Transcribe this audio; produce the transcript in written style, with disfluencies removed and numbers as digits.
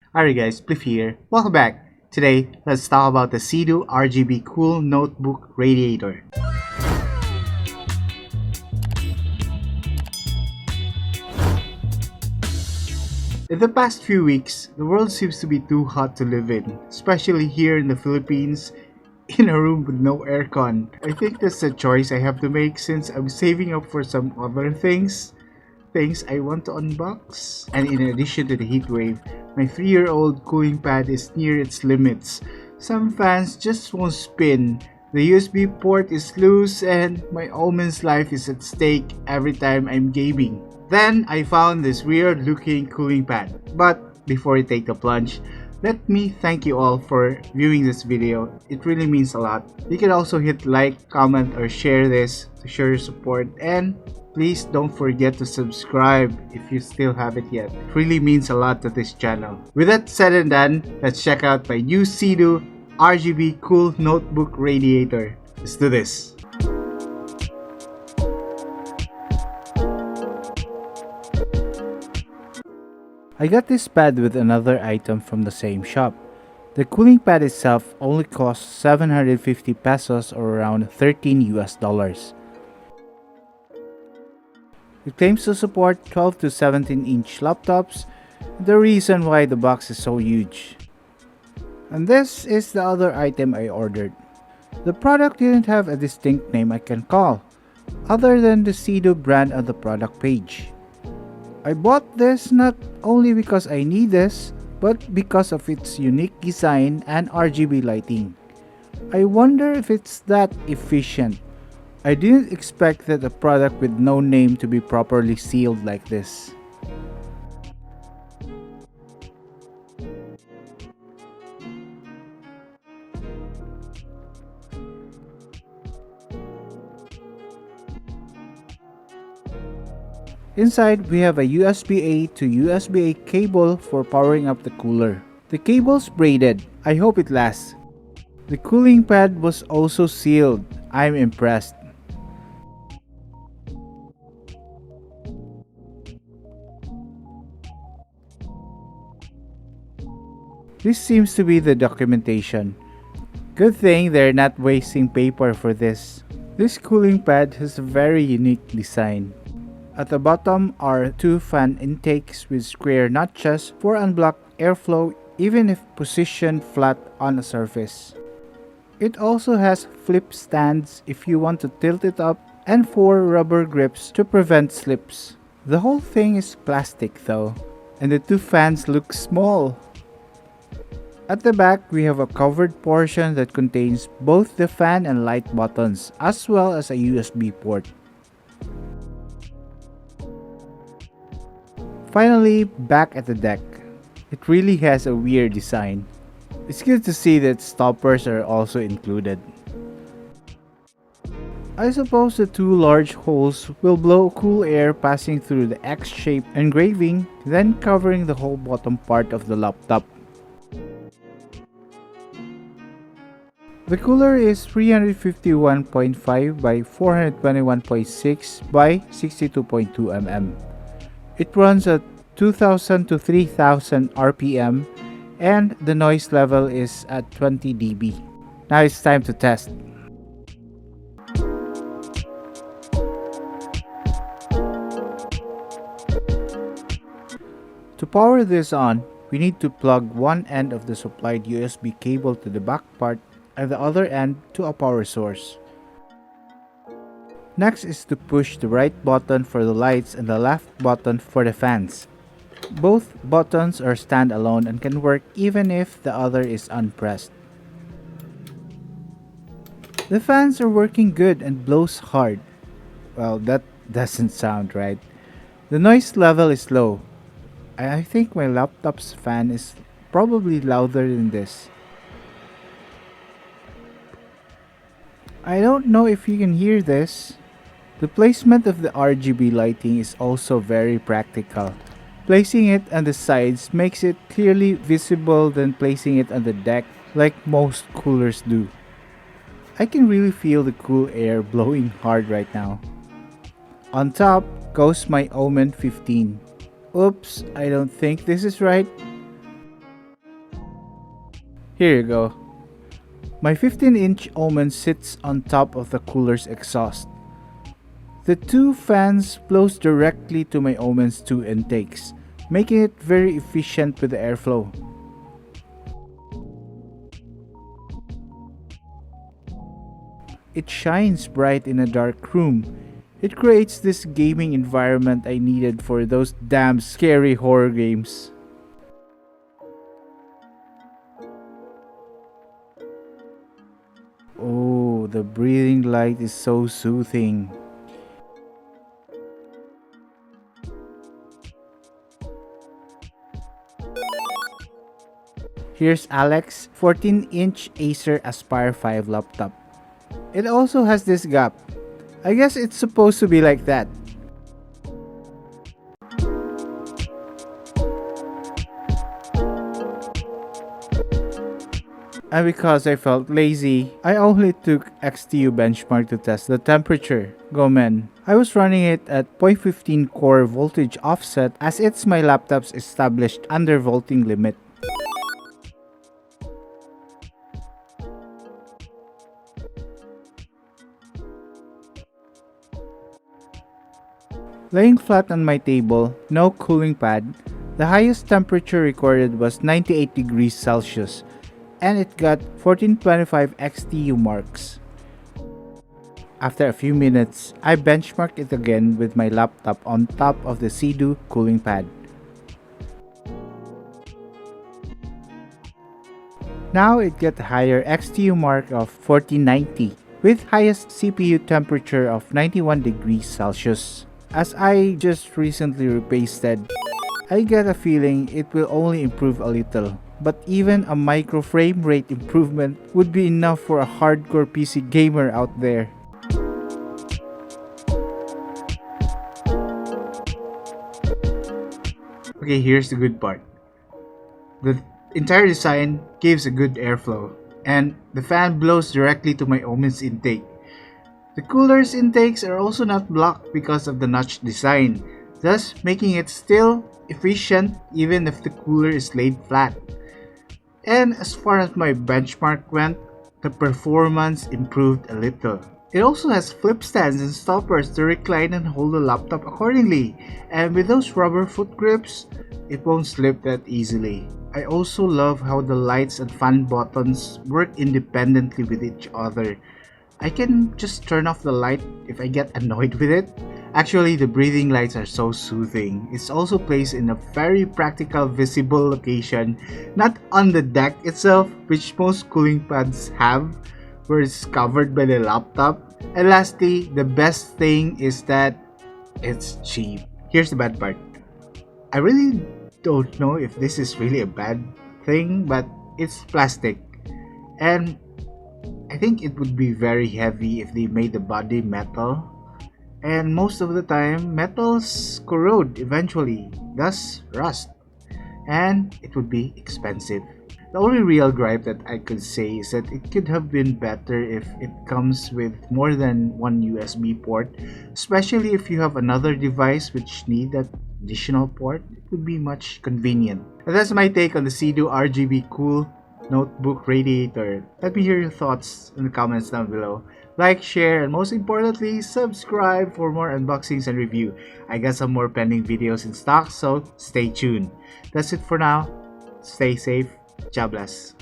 Alright guys, Spliff here. Welcome back. Today, let's talk about the CIDOO RGB Cool Notebook Radiator. In the past few weeks, the world seems to be too hot to live in, especially here in the Philippines, in a room with no aircon. I think that's a choice I have to make since I'm saving up for some other things I want to unbox. And in addition to the heat wave, my 3-year-old cooling pad is near its limits. Some fans just won't spin. The USB port is loose and my Omen's life is at stake every time I'm gaming. Then I found this weird looking cooling pad. But before I take the plunge, let me thank you all for viewing this video. It really means a lot. You can also hit like, comment, or share this to show your support, and please don't forget to subscribe if you still haven't yet. It really means a lot to this channel. With that said and done, let's check out my new CIDOO RGB Cool Notebook Radiator. Let's do this. I got this pad with another item from the same shop. The cooling pad itself only costs 750 pesos or around $13 US. It claims to support 12 to 17-inch laptops, the reason why the box is so huge. And this is the other item I ordered. The product didn't have a distinct name I can call, other than the CIDOO brand on the product page. I bought this not only because I need this, but because of its unique design and RGB lighting. I wonder if it's that efficient. I didn't expect that a product with no name to be properly sealed like this. Inside, we have a USB-A to USB-A cable for powering up the cooler. The cable's braided. I hope it lasts. The cooling pad was also sealed. I'm impressed. This seems to be the documentation. Good thing they're not wasting paper for this. This cooling pad has a very unique design. At the bottom are two fan intakes with square notches for unblocked airflow even if positioned flat on a surface. It also has flip stands if you want to tilt it up and 4 rubber grips to prevent slips. The whole thing is plastic though, and the two fans look small. At the back, we have a covered portion that contains both the fan and light buttons, as well as a USB port. Finally, back at the deck. It really has a weird design. It's good to see that stoppers are also included. I suppose the two large holes will blow cool air passing through the X-shaped engraving, then covering the whole bottom part of the laptop. The cooler is 351.5 by 421.6 by 62.2 mm. It runs at 2000 to 3000 RPM and the noise level is at 20 dB. Now it's time to test. To power this on, we need to plug one end of the supplied USB cable to the back part and the other end to a power source. Next is to push the right button for the lights and the left button for the fans. Both buttons are standalone and can work even if the other is unpressed. The fans are working good and blows hard. Well, that doesn't sound right. The noise level is low. I think my laptop's fan is probably louder than this. I don't know if you can hear this. The placement of the RGB lighting is also very practical. Placing it on the sides makes it clearly visible than placing it on the deck like most coolers do. I can really feel the cool air blowing hard right now. On top goes my Omen 15. Oops, I don't think this is right. Here you go. My 15-inch Omen sits on top of the cooler's exhaust. The two fans blows directly to my Omen's two intakes, making it very efficient with the airflow. It shines bright in a dark room. It creates this gaming environment I needed for those damn scary horror games. Oh, the breathing light is so soothing. Here's Alex 14-inch Acer Aspire 5 laptop. It also has this gap. I guess it's supposed to be like that. And because I felt lazy, I only took XTU benchmark to test the temperature. Go men. I was running it at 0.15 core voltage offset as it's my laptop's established undervolting limit. Laying flat on my table, no cooling pad, the highest temperature recorded was 98 degrees Celsius, and it got 1425 XTU marks. After a few minutes, I benchmarked it again with my laptop on top of the CIDOO cooling pad. Now it got a higher XTU mark of 1490, with highest CPU temperature of 91 degrees Celsius. As I just recently repasted, I get a feeling it will only improve a little, but even a micro frame rate improvement would be enough for a hardcore PC gamer out there. Okay, here's the good part. The entire design gives a good airflow, and the fan blows directly to my Omen's intake. The cooler's intakes are also not blocked because of the notch design, thus making it still efficient even if the cooler is laid flat. And as far as my benchmark went, the performance improved a little. It also has flip stands and stoppers to recline and hold the laptop accordingly, and with those rubber foot grips, it won't slip that easily. I also love how the lights and fan buttons work independently with each other. I can just turn off the light if I get annoyed with it. Actually, the breathing lights are so soothing. It's also placed in a very practical visible location, not on the deck itself, which most cooling pads have, where it's covered by the laptop. And lastly, the best thing is that it's cheap. Here's the bad part. I really don't know if this is really a bad thing, but it's plastic. And I think it would be very heavy if they made the body metal, and most of the time metals corrode eventually, thus rust, and it would be expensive. The only real gripe that I could say is that it could have been better if it comes with more than one USB port, especially if you have another device which need that additional port. It would be much convenient. And that's my take on the CIDOO RGB Cool Notebook Radiator. Let me hear your thoughts in the comments down below. Like, share, and most importantly, subscribe for more unboxings and review. I got some more pending videos in stock, so stay tuned. That's it for now. Stay safe. God bless.